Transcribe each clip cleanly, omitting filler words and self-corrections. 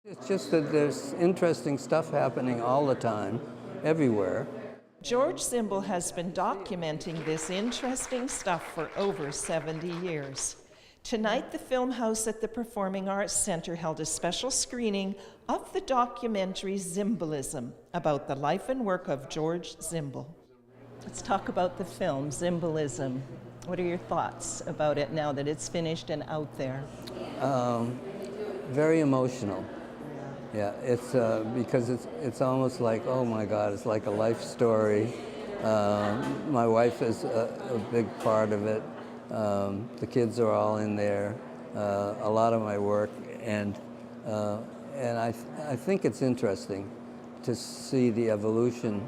It's just that there's interesting stuff happening all the time, everywhere. George Zimbel has been documenting this interesting stuff for over 70 years. Tonight, the Film House at the Performing Arts Center held a special screening of the documentary Zimbelism, about the life and work of George Zimbel. Let's talk about the film, Zimbelism. What are your thoughts about it now that it's finished and out there? Very emotional. Yeah, it's because it's almost like, oh my God, it's like a life story. My wife is a big part of it. The kids are all in there. A lot of my work, and I think it's interesting to see the evolution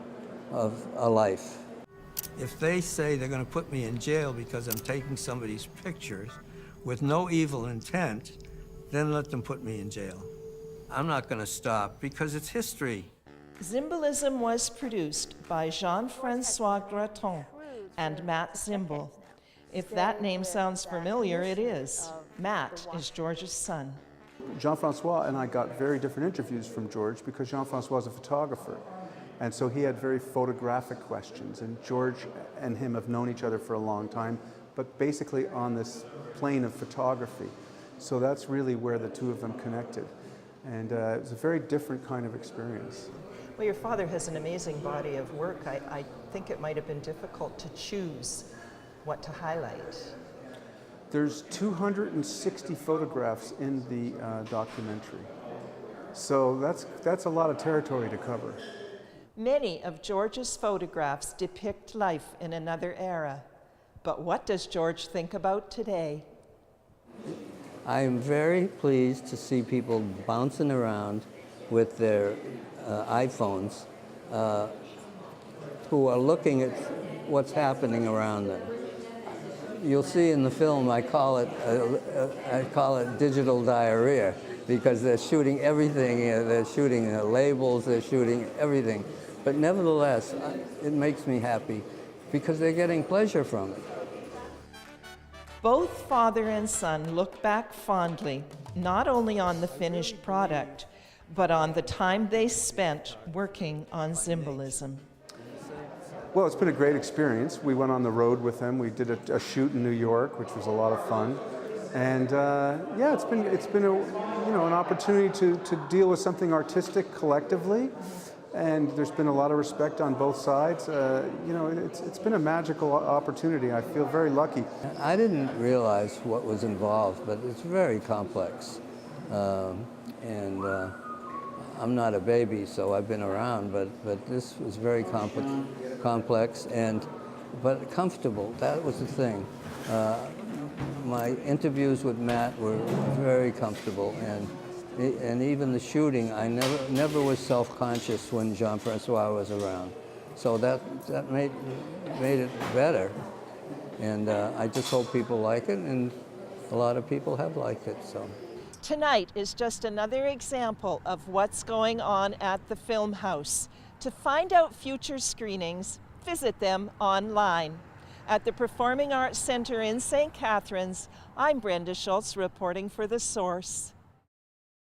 of a life. If they say they're going to put me in jail because I'm taking somebody's pictures with no evil intent, then let them put me in jail. I'm not going to stop because it's history. Zimbelism was produced by Jean-Francois Graton and Matt Zimbel. If that name sounds familiar, it is. Matt is George's son. Jean-Francois and I got very different interviews from George because Jean-Francois is a photographer. And so he had very photographic questions. And George and him have known each other for a long time, but basically on this plane of photography. So that's really where the two of them connected. And it was a very different kind of experience. Well, your father has an amazing body of work. I think it might have been difficult to choose what to highlight. There's 260 photographs in the documentary. So that's a lot of territory to cover. Many of George's photographs depict life in another era. But what does George think about today? I am very pleased to see people bouncing around with their iPhones who are looking at what's happening around them. You'll see in the film I call it digital diarrhea, because they're shooting everything. They're shooting labels, they're shooting everything. But nevertheless, it makes me happy because they're getting pleasure from it. Both father and son look back fondly, not only on the finished product, but on the time they spent working on Zimbelism. Well, it's been a great experience. We went on the road with them. We did a shoot in New York, which was a lot of fun. And yeah, it's been an opportunity to deal with something artistic collectively. And there's been a lot of respect on both sides. It's been a magical opportunity. I feel very lucky. I didn't realize what was involved, but it's very complex. I'm not a baby, so I've been around, but this was very complex, but comfortable. That was the thing. My interviews with Matt were very comfortable, and even the shooting, I never was self-conscious when Jean-Francois was around. So that made it better. And I just hope people like it, and a lot of people have liked it. So Tonight is just another example of what's going on at the Film House. To find out future screenings, visit them online. At the Performing Arts Center in St. Catharines, I'm Brenda Schultz reporting for The Source.